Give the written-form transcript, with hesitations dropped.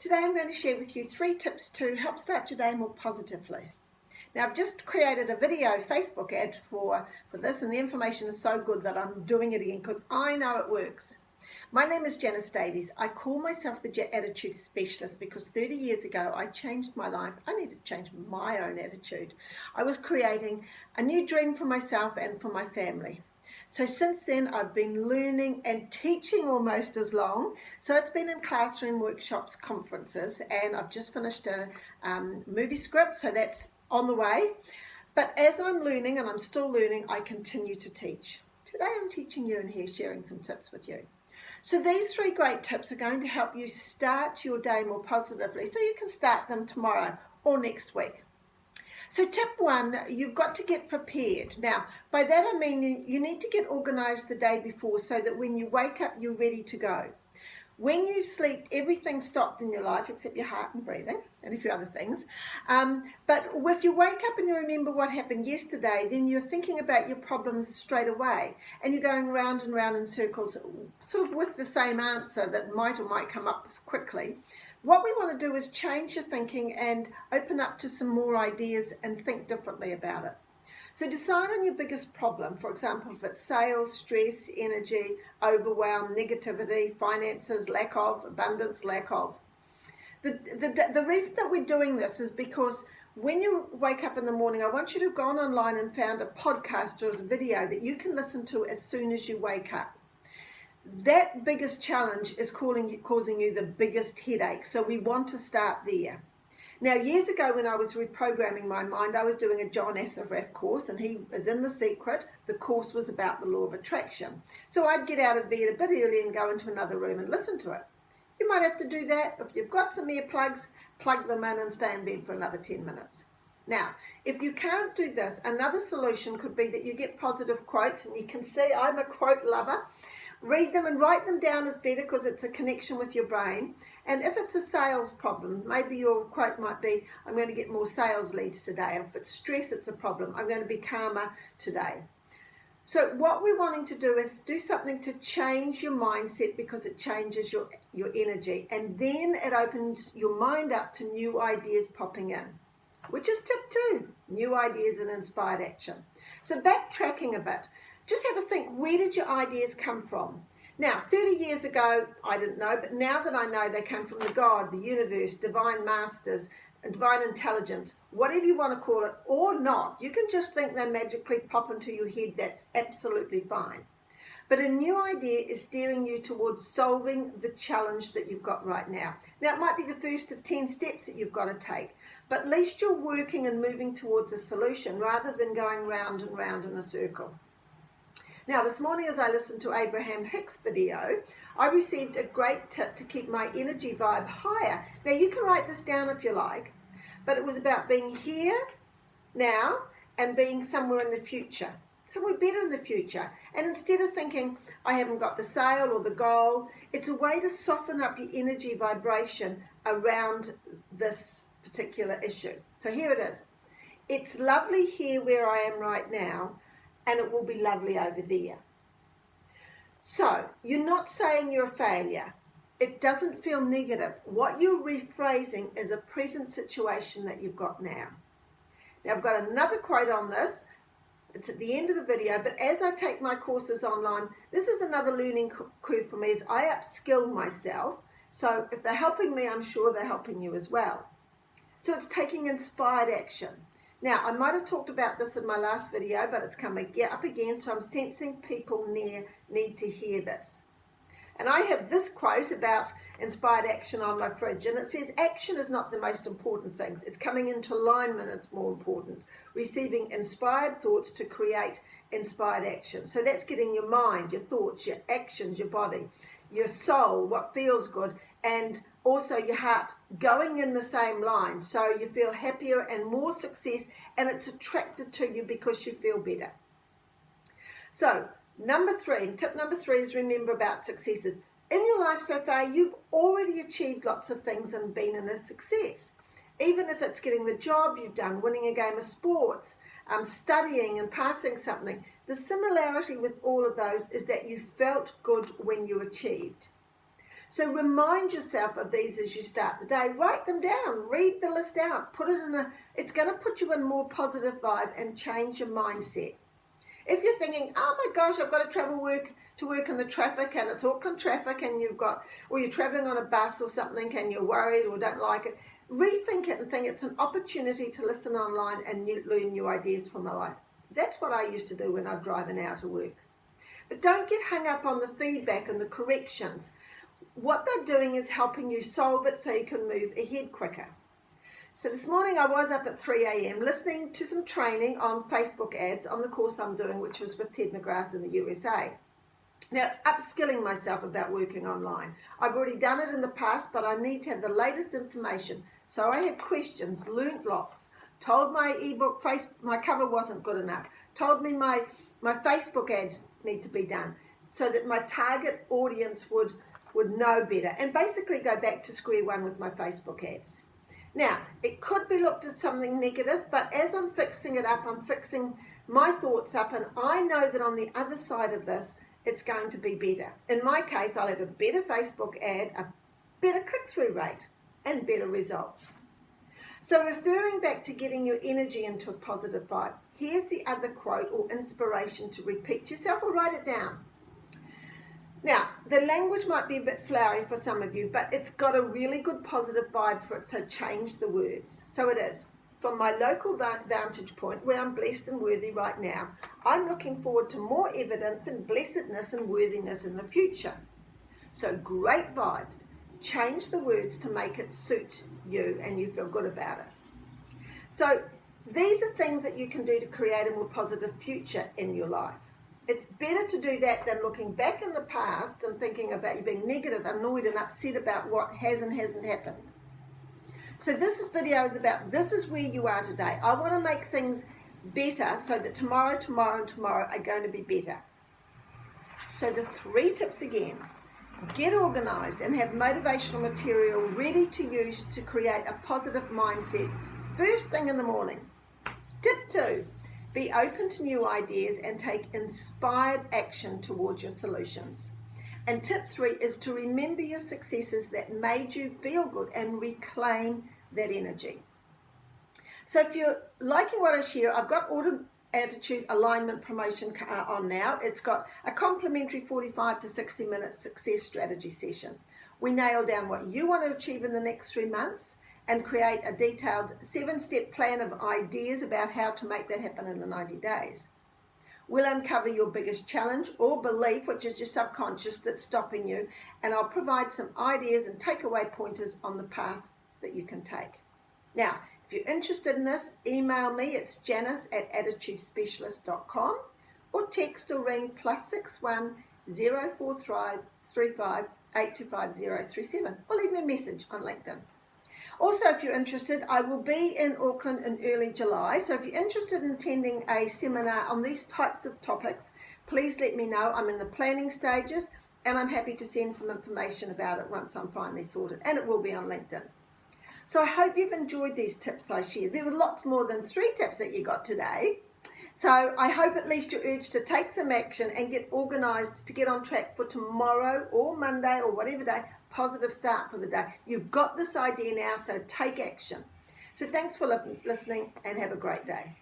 Today I'm going to share with you 3 tips to help start your day more positively. Now I've just created a video Facebook ad for this, and the information is so good that I'm doing it again because I know it works. My name is Janice. I call myself the attitude specialist because 30 years ago I changed my life. I needed to change my own attitude. I was creating a new dream for myself and for my family. So since then I've been learning and teaching almost as long. So it's been in classroom workshops, conferences, and I've just finished a movie script, so that's on the way. But as I'm learning, and I'm still learning, I continue to teach. Today I'm teaching you and here sharing some tips with you. So these 3 great tips are going to help you start your day more positively so you can start them tomorrow or next week. So tip 1, you've got to get prepared. Now, by that I mean you need to get organised the day before so that when you wake up, you're ready to go. When you sleep, everything stopped in your life except your heart and breathing and a few other things. But if you wake up and you remember what happened yesterday, then you're thinking about your problems straight away. And you're going round and round in circles, sort of with the same answer that might or might come up quickly. What we want to do is change your thinking and open up to some more ideas and think differently about it. So decide on your biggest problem. For example, if it's sales, stress, energy, overwhelm, negativity, finances, lack of, abundance, lack of. The reason that we're doing this is because when you wake up in the morning, I want you to have gone online and found a podcast or a video that you can listen to as soon as you wake up. That biggest challenge is causing you the biggest headache, so we want to start there. Now, years ago when I was reprogramming my mind, I was doing a John Assaraf course, and he is in The Secret. The course was about the law of attraction. So I'd get out of bed a bit early and go into another room and listen to it. You might have to do that. If you've got some earplugs, plug them in and stay in bed for another 10 minutes. Now, if you can't do this, another solution could be that you get positive quotes, and you can see I'm a quote lover. Read them and write them down is better because it's a connection with your brain. And if it's a sales problem, maybe your quote might be, I'm going to get more sales leads today. If it's stress, it's a problem. I'm going to be calmer today. So what we're wanting to do is do something to change your mindset because it changes your energy. And then it opens your mind up to new ideas popping in, which is tip 2, new ideas and inspired action. So backtracking a bit. Just have a think, where did your ideas come from? Now, 30 years ago, I didn't know, but now that I know, they come from the God, the universe, divine masters, and divine intelligence, whatever you want to call it, or not. You can just think they magically pop into your head. That's absolutely fine. But a new idea is steering you towards solving the challenge that you've got right now. Now, it might be the first of 10 steps that you've got to take, but at least you're working and moving towards a solution rather than going round and round in a circle. Now, this morning as I listened to Abraham Hicks' video, I received a great tip to keep my energy vibe higher. Now, you can write this down if you like, but it was about being here, now, and being somewhere in the future, somewhere better in the future. And instead of thinking, I haven't got the sale or the goal, it's a way to soften up your energy vibration around this particular issue. So here it is. It's lovely here where I am right now, and it will be lovely over there. So you're not saying you're a failure. It doesn't feel negative. What you're rephrasing is a present situation that you've got now. Now I've got another quote on this. It's at the end of the video, but as I take my courses online, this is another learning curve for me as I upskill myself. So if they're helping me, I'm sure they're helping you as well. So it's taking inspired action. Now, I might have talked about this in my last video, but it's coming up again, so I'm sensing people need to hear this. And I have this quote about inspired action on my fridge, and it says, action is not the most important thing. It's coming into alignment, it's more important. Receiving inspired thoughts to create inspired action. So that's getting your mind, your thoughts, your actions, your body, your soul, what feels good, and also your heart going in the same line, so you feel happier and more success, and it's attracted to you because you feel better. So tip number 3 is remember about successes. In your life so far, you've already achieved lots of things and been in a success. Even if it's getting the job you've done, winning a game of sports, studying and passing something, the similarity with all of those is that you felt good when you achieved. So remind yourself of these as you start the day. Write them down, read the list out, put it in it's going to put you in a more positive vibe and change your mindset. If you're thinking, oh my gosh, I've got to travel to work in the traffic and it's Auckland traffic and you're traveling on a bus or something and you're worried or don't like it, rethink it and think it's an opportunity to listen online and learn new ideas for my life. That's what I used to do when I'm driving out to work. But don't get hung up on the feedback and the corrections. What they're doing is helping you solve it so you can move ahead quicker. So this morning I was up at 3 a.m. listening to some training on Facebook ads on the course I'm doing, which was with Ted McGrath in the USA. Now it's upskilling myself about working online. I've already done it in the past, but I need to have the latest information. So I had questions, learnt lots, told my ebook, my cover wasn't good enough, told me my Facebook ads need to be done so that my target audience would know better and basically go back to square one with my Facebook ads. Now, it could be looked at something negative, but as I'm fixing it up, I'm fixing my thoughts up, and I know that on the other side of this, it's going to be better. In my case, I'll have a better Facebook ad, a better click-through rate, and better results. So referring back to getting your energy into a positive vibe, here's the other quote or inspiration to repeat to yourself or write it down. Now, the language might be a bit flowery for some of you, but it's got a really good positive vibe for it, so change the words. So it is, from my local vantage point, where I'm blessed and worthy right now, I'm looking forward to more evidence and blessedness and worthiness in the future. So great vibes. Change the words to make it suit you and you feel good about it. So these are things that you can do to create a more positive future in your life. It's better to do that than looking back in the past and thinking about you being negative, annoyed and upset about what has and hasn't happened. So this video is about, this is where you are today. I want to make things better so that tomorrow are going to be better. So the 3 tips again. Get organized and have motivational material ready to use to create a positive mindset first thing in the morning. Tip 2. Be open to new ideas and take inspired action towards your solutions. And tip 3 is to remember your successes that made you feel good and reclaim that energy. So if you're liking what I share, I've got Autumn Attitude Alignment Promotion on now. It's got a complimentary 45 to 60 minute success strategy session. We nail down what you want to achieve in the next 3 months and create a detailed 7-step plan of ideas about how to make that happen in the 90 days. We'll uncover your biggest challenge or belief, which is your subconscious that's stopping you, and I'll provide some ideas and takeaway pointers on the path that you can take. Now, if you're interested in this, email me. It's janice@attitudespecialist.com or text or ring +61 043 35 825 037 or leave me a message on LinkedIn. Also, if you're interested, I will be in Auckland in early July. So if you're interested in attending a seminar on these types of topics, please let me know. I'm in the planning stages and I'm happy to send some information about it once I'm finally sorted. And it will be on LinkedIn. So I hope you've enjoyed these tips I shared. There were lots more than 3 tips that you got today. So I hope at least you're urged to take some action and get organised to get on track for tomorrow or Monday or whatever day, positive start for the day. You've got this idea now, so take action. So thanks for listening and have a great day.